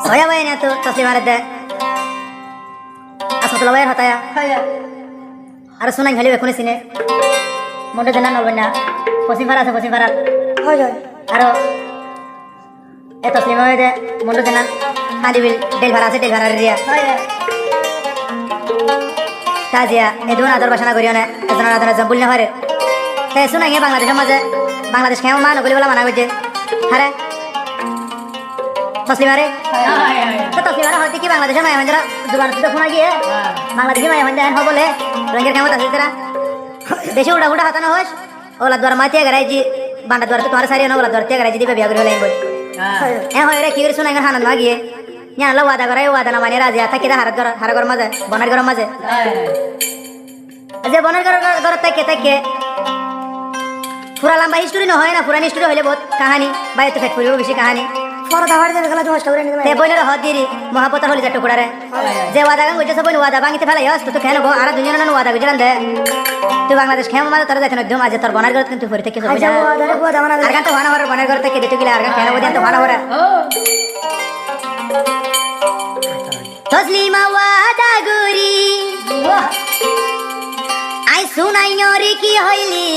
soya bayna tu taslimarat de asatula bayar hataya ar sunai hali bekune sine monde jana nolbena posim farat hoy aro e taslima de monde jana handi bil del bhara ria Tazia, eduna ador bashana korione, eduna ador jambul na hare. Te sunai ye Bangladesh ke man goli wala mana gojje. Hare. Taslimare? To taslimare hoti ki Bangladesh mein jara zuban to khuna gi hai. Bangladesh mein hande ho bole rangir kamo tasir tera. Deshe uda hatana hosh. Ola dwar matiya garai ji banda dwar to tumhare sari na ola dwar tiya garai ji dibe biya gori hola ingol. E ho ere ki sunai hanan ma gi nya la wada na mane razi ata kida haragor maze bonar gor maze aje bonar gor take पूरा लंबा history न होय ना पुरानी history होले बहुत कहानी bye तो फैक्टरी बेसी कहानी फर दावार दे गला जो स्टोरी ने ते बोइनर हदिरी महापत होली जट्टो कुडारे जे वादा गंग जे सबन वादा बांगिते फेला यस तो केन गो आरा दुनिया न वादा गुजरान दे तू बांग्लादेश खेम मा तर जाते न दम आज तर बनार करत तू फरते के सब जा आरगन तो वाना वर बनार करते के देतो किला आरगन केन बोदिन तो वाना वर तस्लीमा वादा गुरी आई सुनाई नोरी की होइली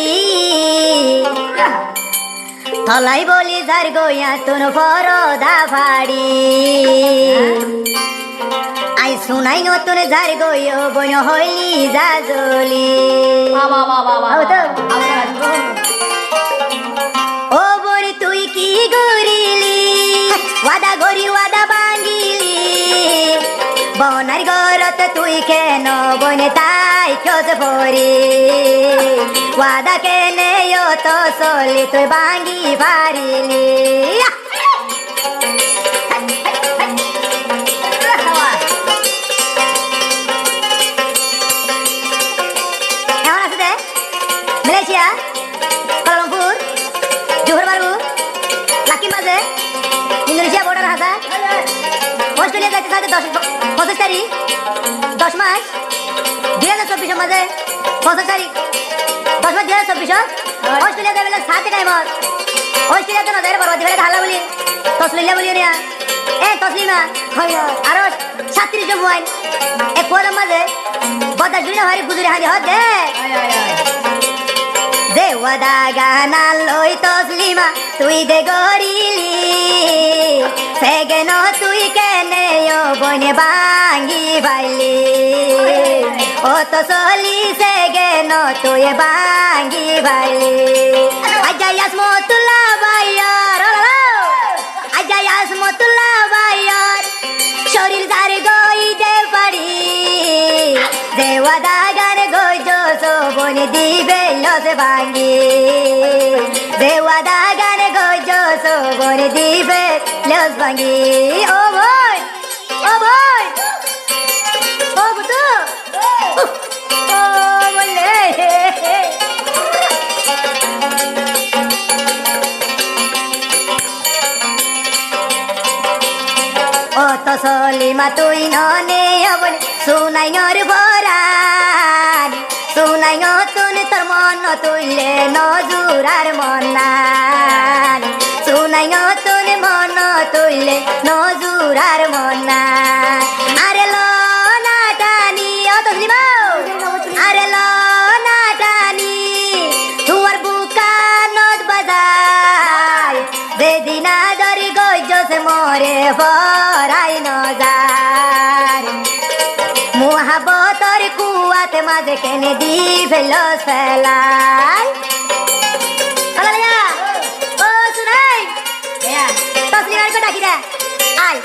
थलाई बोली जर गोया तुन फरोदा फाड़ी आई सुनाई नो तुन जर गोयो बोनो होइली जाजोली ओ बोरी तुई की गोरीली वादा गोरी वादा बांगिली बोनार गरत तुई केन बोने ताई खोज भोरी वादा केने यो तो सोली तुई बांगी भारीली एमन आछे दे मालয়েশিয়া কুয়ালালামপুর জোহর বারু লাকি মাঝে ইন্দোনেশিয়া বর্ডার হাসা অস্ট্রেলিয়া যাইতে সাথে 25 তারিখ 10 মাস 2024 মাঝে 25 তারিখ 10 মাস 2024 অস্ট্রেলিয়া যাবে 7 টাইম অস্ট্রেলিয়া তো নজরে বড় দিবে হালা বলি তসলিলা বলি নিয়া এ তসলিমা আর 37 জমুয়াইন এ কোয়ালাম মাঝে বদা জুড়ে হারি গুজরে হানি হদে দে ওয়াদা গানা লই তসলিমা তুই দে গরিলি সেগেন তুই কেনে ও বনে বাঙ্গি বাইলি ও তো সলি সেগেন তুই বাঙ্গি বাইলি আজায়াস মতুল্লাহ বাইয়ার আজায়াস মতুল্লাহ বাইয়ার শরীর জারে গই দে পারি যে ওয়াদা গান গই জো বনে দিবে লস বাঙ্গি যে ওয়াদা গান গই জো বনে দিবে লস বাঙ্গি ও ভাই ও বুতু ও বলে ও তো সলিমা তুই ননে হবন সুনাই নর ভরান সুনাই নতুন তোর মন তুইলে নজুরার মনান সুনাই নতুন মন তুইলে নজুরার মনান আরে লো না টানি ও তসলিমা আরে লো না টানি তুয়ার বুকা নদ বাজায় যেদিনা দরি গইজছে মরে ফরাই নজার মুহাবতর কুয়াতে মাঝে কেনে দি ফেলো ফেলাই আলালিয়া ও সুনাই তসলিমার কো ডাকি দে আই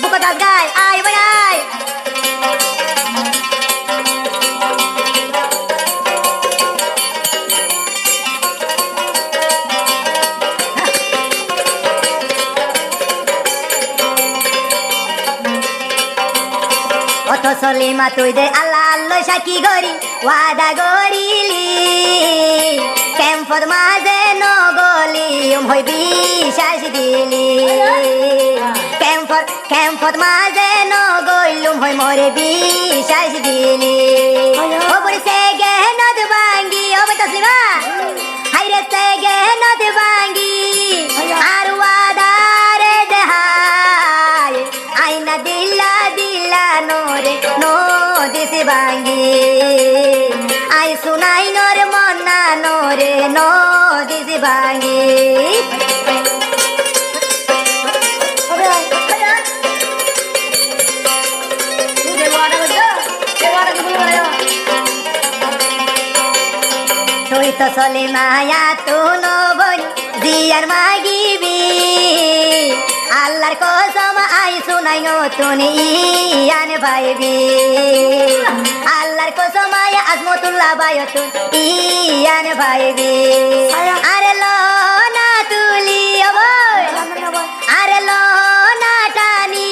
বুকা দাস গায় আই বড়াই অত সলিমা তুই দে আল্লাহ আল্লাহ সাকি গরি ওয়াদা গরিলি ক্যাম্পর মাঝে নগলি হই বিশ্বাস দিলি ক্যাম্পর মাঝে নগলুম হই মরে বিশ্বাস দিলি ও বলি সে গেহনত বাঙ্গি ও তসলিমা হাইরে সে গেহনত বাঙ্গি আর ওয়াদা রে ভাঙি তুই তো চলে মায়া তু নবন জিয়ার মাগিবি আল্লাহর কসম আইসু নাই নতুন ইয়ান ভাইবি আল্লাহর কসম আয়া আজমতুল্লাহ বায়তুন ইয়ান ভাইবি আরে লো না তুলি অবয় আরে লো না টানি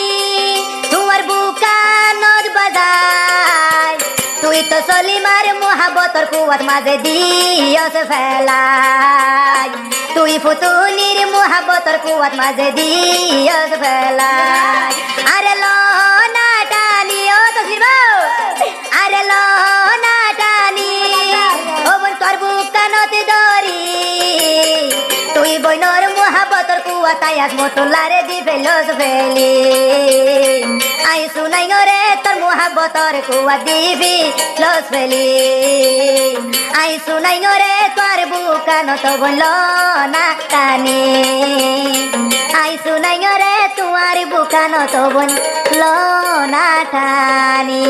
তোমার বুকা নদ বাজায় তুই তো চলি মার মোহাবতর কুয়াত মাঝে দিয়স ফেলাই তুই ফুতুনির মোহাবতর কুয়াত মাঝে দিয়স ফেলাই আরে লো না টানি ও তসলিম আরে লো না টানি ও বোন তোর বুকা নদী দরি তুই বইনর মোহাবতর কুয়াত আয়াস মতুল্লারে দি ফেলস ফেলি আই শুনাই রে তোর মোহাবতর কুয়া দিবি লস ফেলি আই শুনাই রে তোর বুকা নত বলল না টানি আই শুনাই রে তোমার বুকা নত বলল না টানি